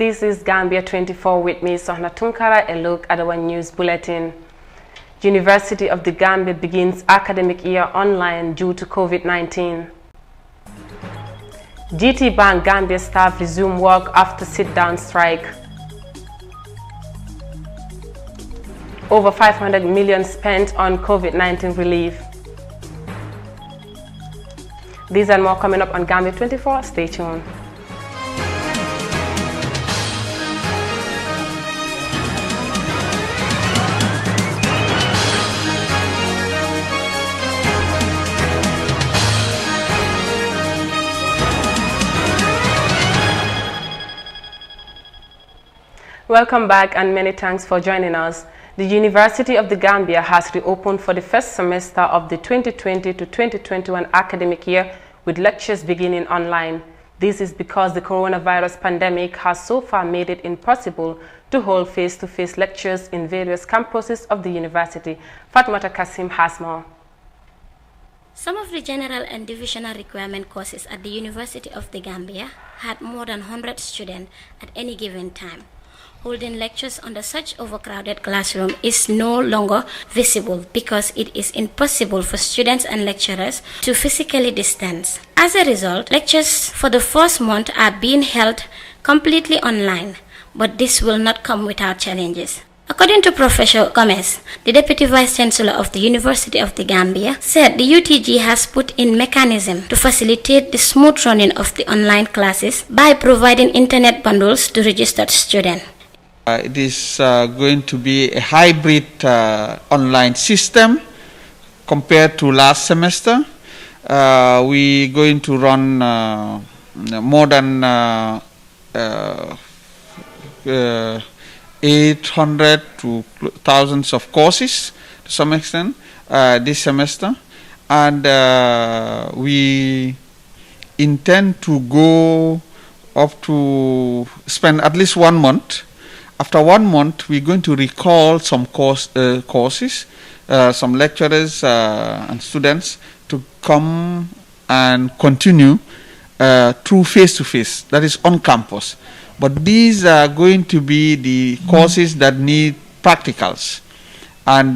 This is Gambia24 with me, Sohna Tunkara. A look at our news bulletin. University of the Gambia begins academic year online due to COVID-19. GT Bank Gambia staff resume work after sit-down strike. Over 500 million spent on COVID-19 relief. These and more coming up on Gambia24. Stay tuned. Welcome back and many thanks for joining us. The University of the Gambia has reopened for the first semester of the 2020 to 2021 academic year with lectures beginning online. This is because the coronavirus pandemic has so far made it impossible to hold face-to-face lectures in various campuses of the university. Fatmata Kasim has more. Some of the general and divisional requirement courses at the University of the Gambia had more than 100 students at any given time. Holding lectures under such overcrowded classroom is no longer visible because it is impossible for students and lecturers to physically distance. As a result, lectures for the first month are being held completely online, but this will not come without challenges. According to Professor Gomez, the Deputy Vice Chancellor of the University of the Gambia, said the UTG has put in mechanism to facilitate the smooth running of the online classes by providing internet bundles to registered students. It is going to be a hybrid online system compared to last semester. We're going to run more than 800 to thousands of courses to some extent this semester, and we intend to go up to spend at least 1 month. After 1 month, we're going to recall some courses, some lecturers and students to come and continue through face-to-face, that is on campus. But these are going to be the courses that need practicals, and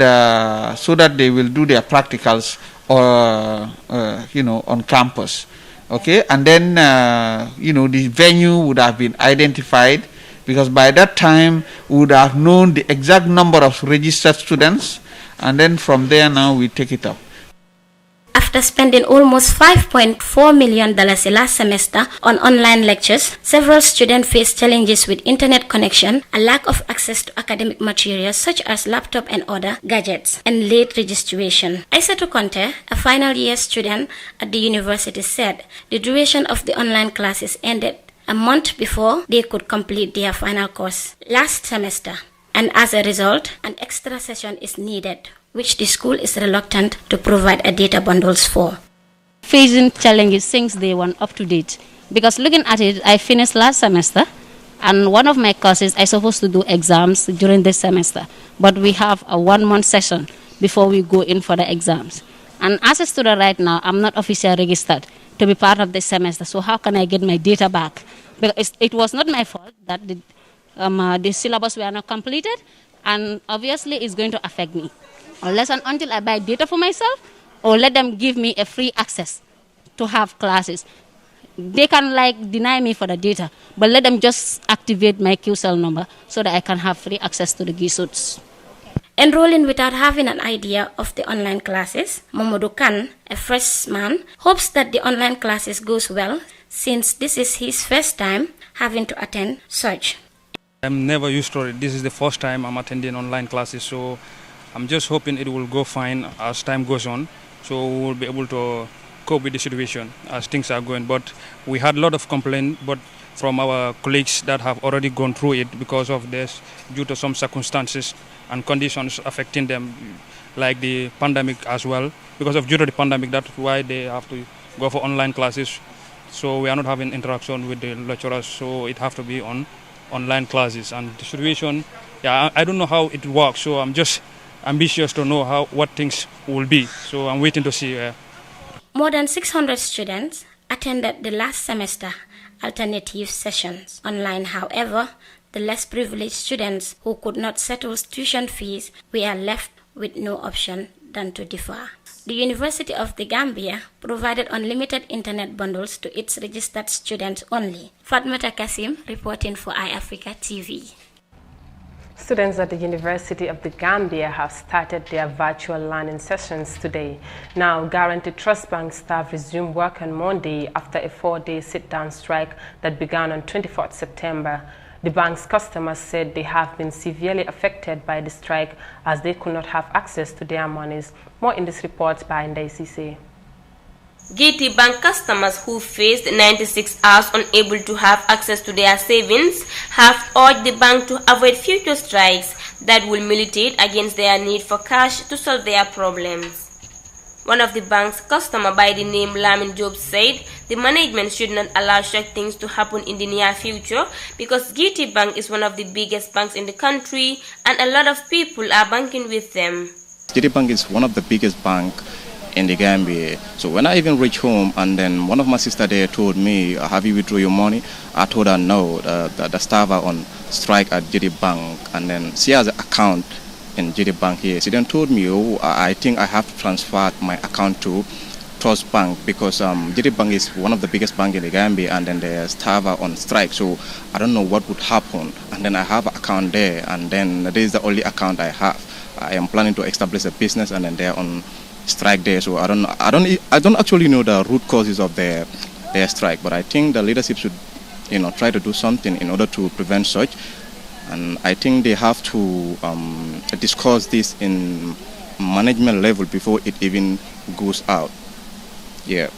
so that they will do their practicals on campus. Okay, and then the venue would have been identified, because by that time we would have known the exact number of registered students, and then from there now we take it up. After spending almost $5.4 million last semester on online lectures, several students face challenges with internet connection, a lack of access to academic materials such as laptop and other gadgets, and late registration. Aissatou Conte, a final year student at the university, said the duration of the online classes ended a month before they could complete their final course last semester, and as a result, an extra session is needed, which the school is reluctant to provide a data bundles for. Facing challenges since day one up to date, because looking at it, I finished last semester, and one of my courses I supposed to do exams during this semester, but we have a 1 month session before we go in for the exams. And as a student right now, I'm not officially registered to be part of this semester, so how can I get my data back? Because it was not my fault that the syllabus were not completed, and obviously it's going to affect me. Unless and until I buy data for myself, or let them give me a free access to have classes. They can deny me for the data, but let them just activate my QCell number so that I can have free access to the GSUTs. Enrolling without having an idea of the online classes, Mamadou Khan, a freshman, hopes that the online classes goes well, since this is his first time having to attend such. I'm never used to it. This is the first time I'm attending online classes, so I'm just hoping it will go fine as time goes on, so we will be able to cope with the situation as things are going. But we had a lot of complaints from our colleagues that have already gone through it because of this, due to some circumstances and conditions affecting them, like the pandemic as well. Because of due to the pandemic, that's why they have to go for online classes. So we are not having interaction with the lecturers, so it have to be on online classes. And the situation, I don't know how it works, so I'm just ambitious to know what things will be. So I'm waiting to see. More than 600 students attended the last semester alternative sessions online. However, the less privileged students who could not settle tuition fees were left with no option than to defer. The University of the Gambia provided unlimited internet bundles to its registered students only. Fatmata Kasim reporting for iAfrica TV. Students at the University of the Gambia have started their virtual learning sessions today. Now, Guaranteed Trust Bank staff resumed work on Monday after a 4-day sit-down strike that began on 24th September. The bank's customers said they have been severely affected by the strike as they could not have access to their monies. More in this report by Ndai Sise. GT Bank customers who faced 96 hours unable to have access to their savings have urged the bank to avoid future strikes that will militate against their need for cash to solve their problems. One of the bank's customers by the name Lamin Job said the management should not allow such things to happen in the near future because GT Bank is one of the biggest banks in the country and a lot of people are banking with them. GT Bank is one of the biggest banks in the Gambia. So when I even reached home and then one of my sisters there told me, have you withdraw your money? I told her no, the staff are on strike at GT Bank and then she has an account in GT Bank here. She then told me, oh, I think I have to transfer my account to Trust Bank because GT Bank is one of the biggest banks in the Gambia and then the staff are on strike. So I don't know what would happen. And then I have an account there and then this is the only account I have. I am planning to establish a business and then they're on strike there. So I don't actually know the root causes of their strike, but I think the leadership should, try to do something in order to prevent such. And I think they have to discuss this in management level before it even goes out. Yeah.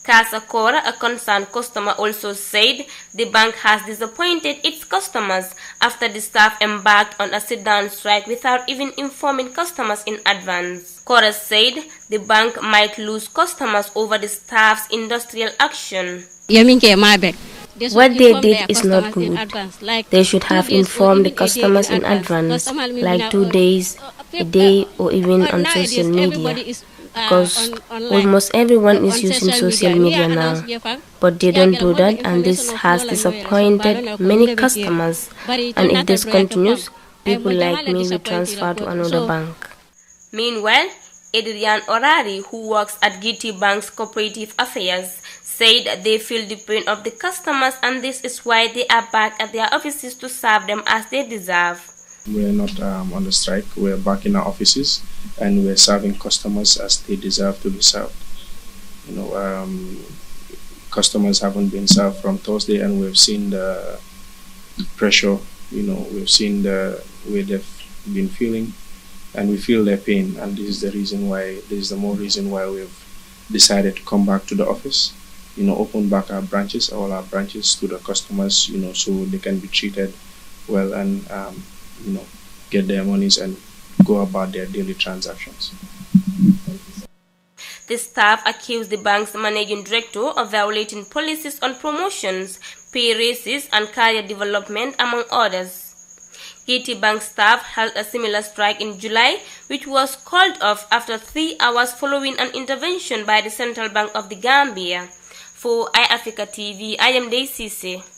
Casa Cora, a concerned customer, also said the bank has disappointed its customers after the staff embarked on a sit-down strike without even informing customers in advance. Cora said the bank might lose customers over the staff's industrial action. What they did is not good. They should have informed the customers in advance, like 2 days, a day, or even on social media. Because almost everyone is using social media now, but they don't do that, and this has disappointed many customers. And if this continues, people like me will transfer to another bank. Meanwhile, Adrian Orari, who works at GT Bank's Cooperative Affairs, said they feel the pain of the customers and this is why they are back at their offices to serve them as they deserve. We're not on the strike, we're back in our offices and we're serving customers as they deserve to be served. Customers haven't been served from Thursday and we've seen the pressure, we've seen the way they've been feeling and we feel their pain, and this is the more reason why we've decided to come back to the office, open back all our branches to the customers, so they can be treated well and get their monies and go about their daily transactions. The staff accused the bank's managing director of violating policies on promotions, pay raises, and career development, among others. GT Bank staff held a similar strike in July, which was called off after 3 hours following an intervention by the Central Bank of the Gambia. For iAfrica TV, I am Ndai Sise.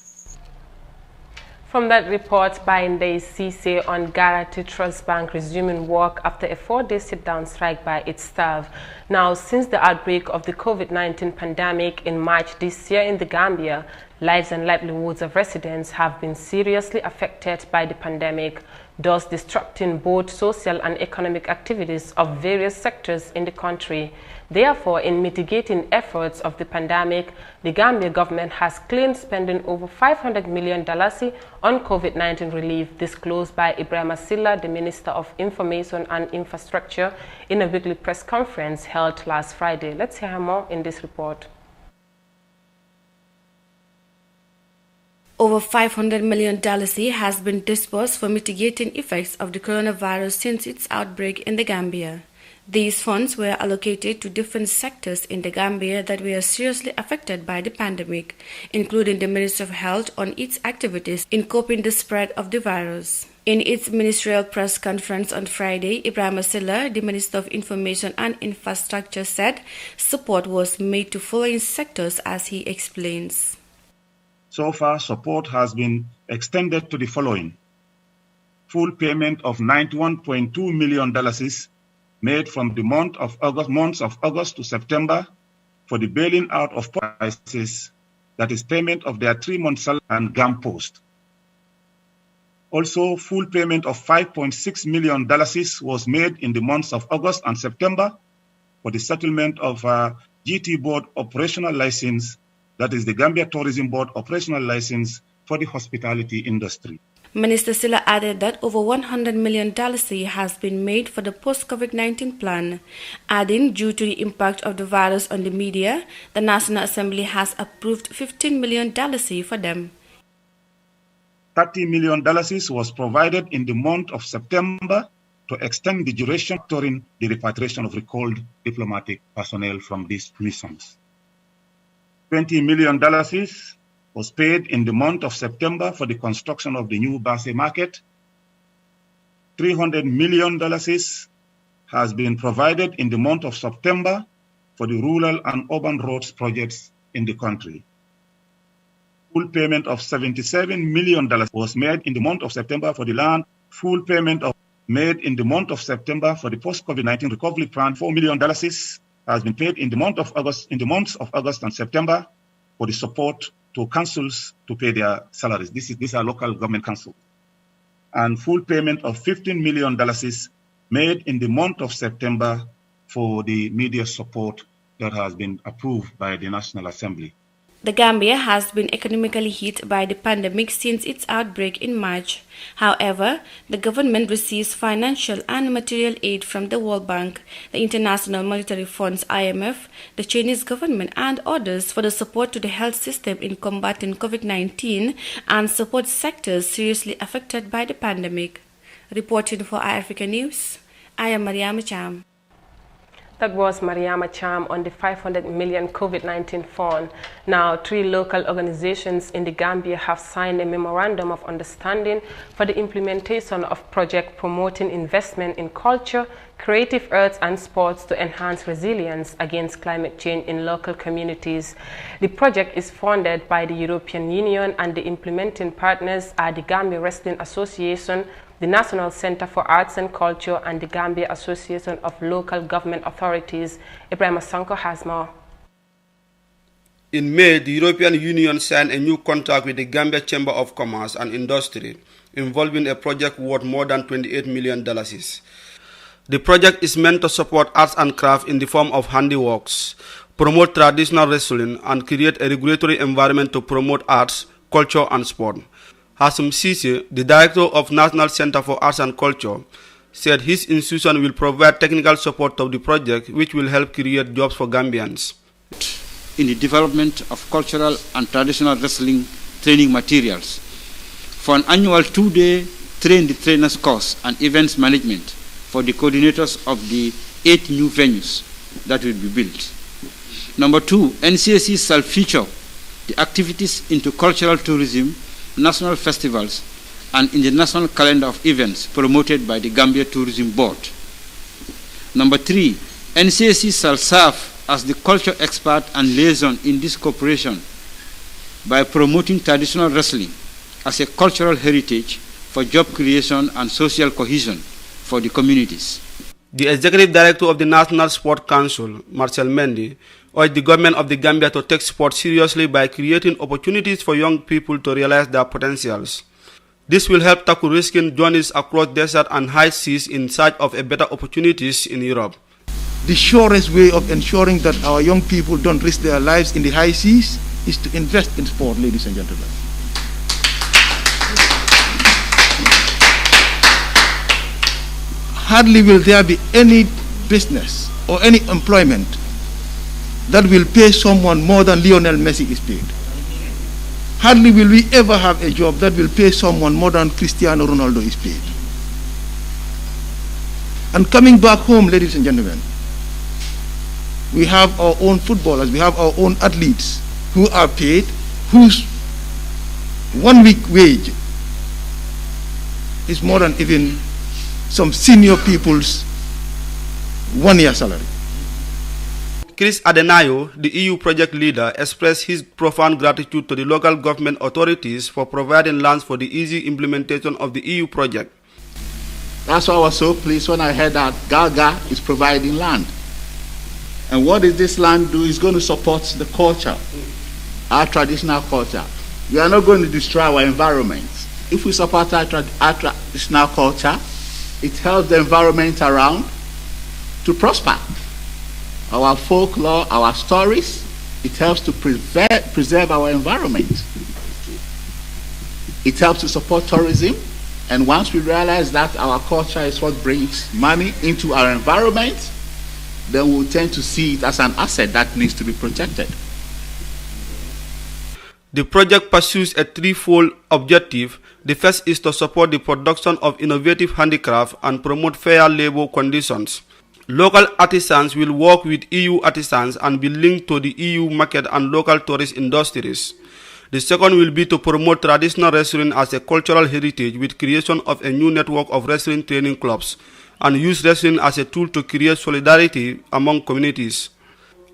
From that report by Ndai Sise on Guaranteed Trust Bank resuming work after a 4-day sit-down strike by its staff. Now, since the outbreak of the COVID-19 pandemic in March this year in the Gambia, lives and livelihoods of residents have been seriously affected by the pandemic, thus disrupting both social and economic activities of various sectors in the country. Therefore, in mitigating efforts of the pandemic, the Gambia government has claimed spending over $500 million on COVID-19 relief, disclosed by Ibrahim Silla, the Minister of Information and Infrastructure, in a weekly press conference held last Friday. Let's hear more in this report. Over $500 million has been disbursed for mitigating effects of the coronavirus since its outbreak in the Gambia. These funds were allocated to different sectors in the Gambia that were seriously affected by the pandemic, including the Ministry of Health on its activities in coping the spread of the virus. In its ministerial press conference on Friday, Ibrahim Silla, the Minister of Information and Infrastructure, said support was made to following sectors as he explains. So far, support has been extended to the following. Full payment of $91.2 million made from the months of August to September for the bailing out of prices, that is payment of their 3-month salary and GAM post. Also, full payment of $5.6 million was made in the months of August and September for the settlement of GT Board operational license, that is the Gambia Tourism Board operational license for the hospitality industry. Minister Silla added that over $100 million has been made for the post-COVID-19 plan, adding due to the impact of the virus on the media, the National Assembly has approved $15 million for them. $30 million was provided in the month of September to extend the duration during the repatriation of recalled diplomatic personnel from these missions. $20 million was paid in the month of September for the construction of the new Basse market. $300 million has been provided in the month of September for the rural and urban roads projects in the country. Full payment of $77 million was made in the month of September for the land. Full payment made in the month of September for the post-COVID-19 recovery plan. $4 million has been paid in the months of August and September for the support to councils to pay their salaries. These are local government councils. And full payment of $15 million made in the month of September for the media support that has been approved by the National Assembly. The Gambia has been economically hit by the pandemic since its outbreak in March. However, the government receives financial and material aid from the World Bank, the International Monetary Fund (IMF), the Chinese government, and others for the support to the health system in combating COVID-19 and support sectors seriously affected by the pandemic. Reporting for iAfrica News, I am Mariama Cham. That was Mariama Cham on the 500 million COVID-19 fund. Now, 3 local organizations in the Gambia have signed a memorandum of understanding for the implementation of project promoting investment in culture, creative arts and sports to enhance resilience against climate change in local communities. The project is funded by the European Union and the implementing partners are the Gambia Wrestling Association, the National Center for Arts and Culture, and the Gambia Association of Local Government Authorities. Ibrahim Sanko has more. In May, the European Union signed a new contract with the Gambia Chamber of Commerce and Industry involving a project worth more than $28 million. The project is meant to support arts and craft in the form of handiworks, promote traditional wrestling, and create a regulatory environment to promote arts, culture, and sport. Hassim Sisi, the director of National Center for Arts and Culture, said his institution will provide technical support of the project, which will help create jobs for Gambians. In the development of cultural and traditional wrestling training materials, for an annual 2-day train the trainers course and events management for the coordinators of the 8 new venues that will be built. Number 2, NCAC shall feature the activities into cultural tourism, national festivals, and in the national calendar of events promoted by the Gambia Tourism Board. Number 3, NCAC shall serve as the culture expert and liaison in this cooperation by promoting traditional wrestling as a cultural heritage for job creation and social cohesion for the communities. The Executive Director of the National Sport Council, Marcel Mendy, urged the government of the Gambia to take sport seriously by creating opportunities for young people to realize their potentials. This will help tackle risking journeys across desert and high seas in search of a better opportunities in Europe. The surest way of ensuring that our young people don't risk their lives in the high seas is to invest in sport, ladies and gentlemen. Hardly will there be any business or any employment that will pay someone more than Lionel Messi is paid. Hardly will we ever have a job that will pay someone more than Cristiano Ronaldo is paid. And coming back home, ladies and gentlemen, we have our own footballers, we have our own athletes who are paid, whose 1 week wage is more than even some senior people's 1 year salary. Chris Adenayo, the EU project leader, expressed his profound gratitude to the local government authorities for providing lands for the easy implementation of the EU project. That's why I was so pleased when I heard that Gaga is providing land. And what does this land do? It's going to support the culture, our traditional culture. We are not going to destroy our environment. If we support our traditional culture, it helps the environment around to prosper. Our folklore, our stories, it helps to preserve our environment. It helps to support tourism. And once we realize that our culture is what brings money into our environment, then we'll tend to see it as an asset that needs to be protected. The project pursues a threefold objective. The first is to support the production of innovative handicraft and promote fair labor conditions. Local artisans will work with EU artisans and be linked to the EU market and local tourist industries. The second will be to promote traditional wrestling as a cultural heritage with creation of a new network of wrestling training clubs and use wrestling as a tool to create solidarity among communities.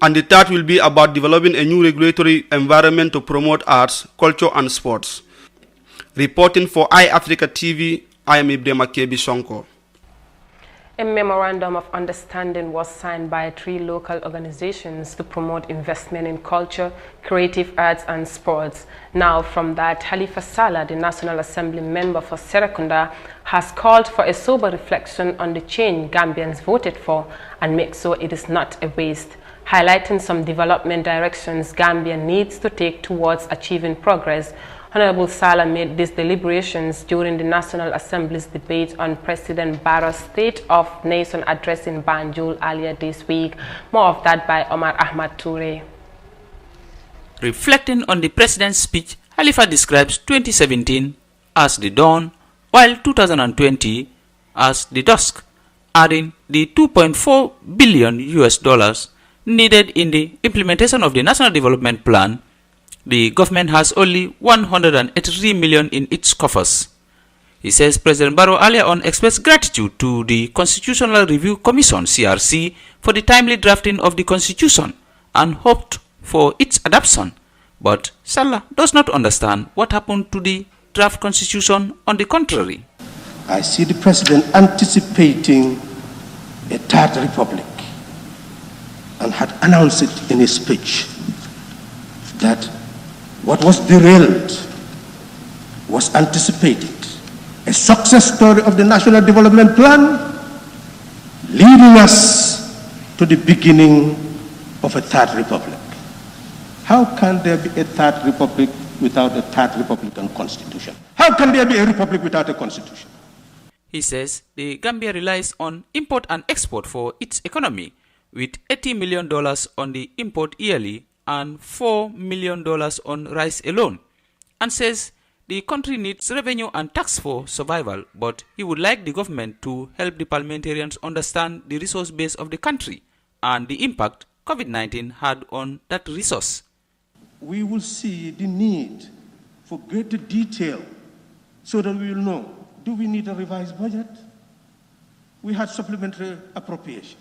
And the third will be about developing a new regulatory environment to promote arts, culture and sports. Reporting for iAfrica TV, I am Ibrahima Kebi Sonko. A memorandum of understanding was signed by 3 local organizations to promote investment in culture, creative arts and sports. Now from that, Halifa Sallah, the National Assembly member for Serekunda, has called for a sober reflection on the change Gambians voted for and make sure it is not a waste, highlighting some development directions Gambia needs to take towards achieving progress. Honorable Sallah made these deliberations during the National Assembly's debate on President Barrow's State of Nation address in Banjul earlier this week. More of that by Omar Ahmad Toure. Reflecting on the president's speech, Halifa describes 2017 as the dawn, while 2020 as the dusk, adding the $2.4 billion needed in the implementation of the National Development Plan. The government has only $183 million in its coffers. He says President Barrow earlier on expressed gratitude to the Constitutional Review Commission, CRC, for the timely drafting of the Constitution and hoped for its adoption. But Sallah does not understand what happened to the draft Constitution. On the contrary, I see the President anticipating a third republic and had announced it in his speech that what was derailed was anticipated. A success story of the National Development Plan leading us to the beginning of a third republic. How can there be a third republic without a third republican constitution? How can there be a republic without a constitution? He says the Gambia relies on import and export for its economy, with $80 million on the import yearly and $4 million on rice alone, and says the country needs revenue and tax for survival, but he would like the government to help the parliamentarians understand the resource base of the country and the impact COVID-19 had on that resource. We will see the need for greater detail so that we will know, do we need a revised budget? We had supplementary appropriation,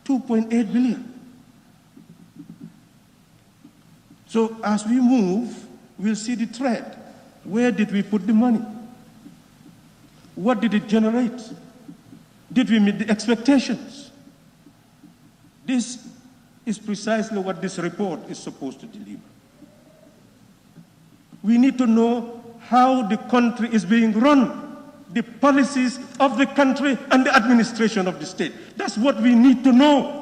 $2.8 billion. So as we move, we'll see the thread. Where did we put the money? What did it generate? Did we meet the expectations? This is precisely what this report is supposed to deliver. We need to know how the country is being run, the policies of the country and the administration of the state. That's what we need to know.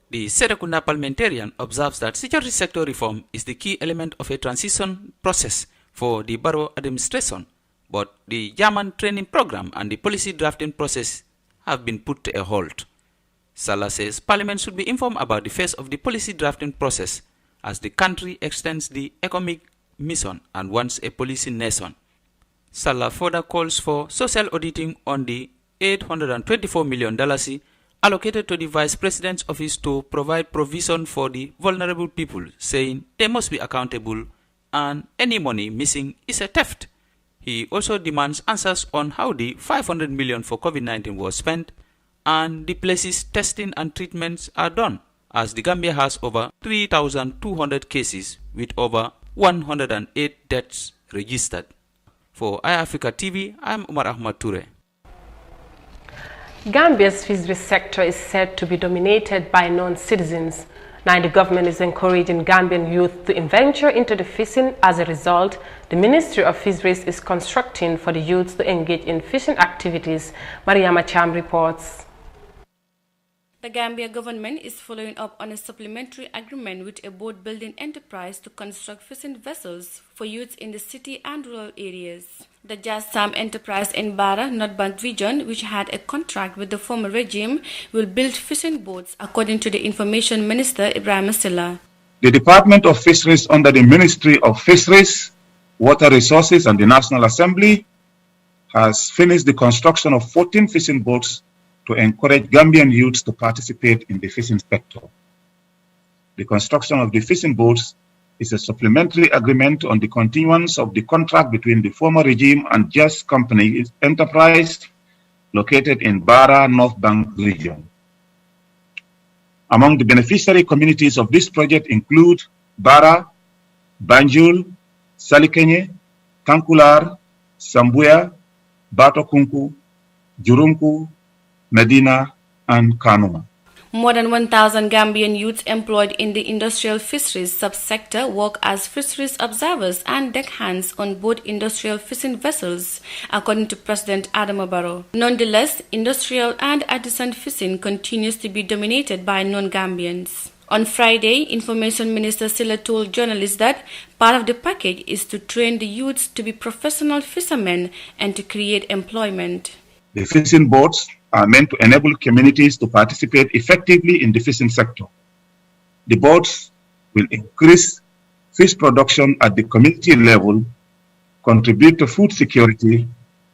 The Serekunda parliamentarian observes that security sector reform is the key element of a transition process for the Barrow administration, but the German training program and the policy drafting process have been put to a halt. Sallah says Parliament should be informed about the phase of the policy drafting process as the country extends the economic mission and wants a policy nation. Sallah further calls for social auditing on the $824 million allocated to the Vice President's office to provide provision for the vulnerable people, saying they must be accountable and any money missing is a theft. He also demands answers on how the 500 million for COVID-19 was spent and the places testing and treatments are done, as the Gambia has over 3,200 cases with over 108 deaths registered. For iAfrica TV, I'm Omar Ahmad Toure. Gambia's fisheries sector is said to be dominated by non-citizens. Now the government is encouraging Gambian youth to venture into the fishing. As a result, the Ministry of Fisheries is constructing for the youths to engage in fishing activities. Mariama Cham reports. The Gambia government is following up on a supplementary agreement with a boat-building enterprise to construct fishing vessels for youths in the city and rural areas. The Jassam enterprise in Bara, North Bank region, which had a contract with the former regime, will build fishing boats, according to the Information Minister Ibrahim Silla. The Department of Fisheries under the Ministry of Fisheries, Water Resources and the National Assembly has finished the construction of 14 fishing boats to encourage Gambian youths to participate in the fishing sector. The construction of the fishing boats is a supplementary agreement on the continuance of the contract between the former regime and Just Company Enterprise located in Bara, North Bank region. Among the beneficiary communities of this project include Bara, Banjul, Salikenye, Kankular, Sambuya, Batokunku, Jurunku, Medina, and Kanuma. More than 1,000 Gambian youths employed in the industrial fisheries subsector work as fisheries observers and deckhands on both industrial fishing vessels, according to President Adama Barrow. Nonetheless, industrial and artisan fishing continues to be dominated by non-Gambians. On Friday, Information Minister Silla told journalists that part of the package is to train the youths to be professional fishermen and to create employment. The fishing boats are meant to enable communities to participate effectively in the fishing sector. The boats will increase fish production at the community level, contribute to food security,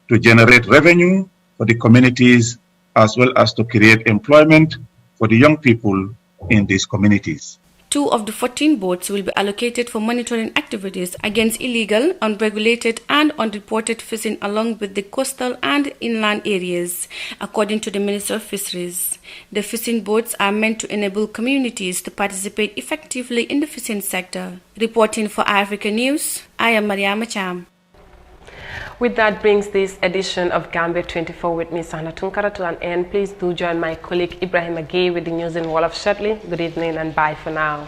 to generate revenue for the communities, as well as to create employment for the young people in these communities. 2 of the 14 boats will be allocated for monitoring activities against illegal, unregulated and unreported fishing along with the coastal and inland areas, according to the Minister of Fisheries. The fishing boats are meant to enable communities to participate effectively in the fishing sector. Reporting for Africa News, I am Mariama Cham. With that brings this edition of GAMBIA24 with me, Sahna Tunkara, to an end. Please do join my colleague Ibrahim Agay with the news in Wolof shortly. Good evening and bye for now.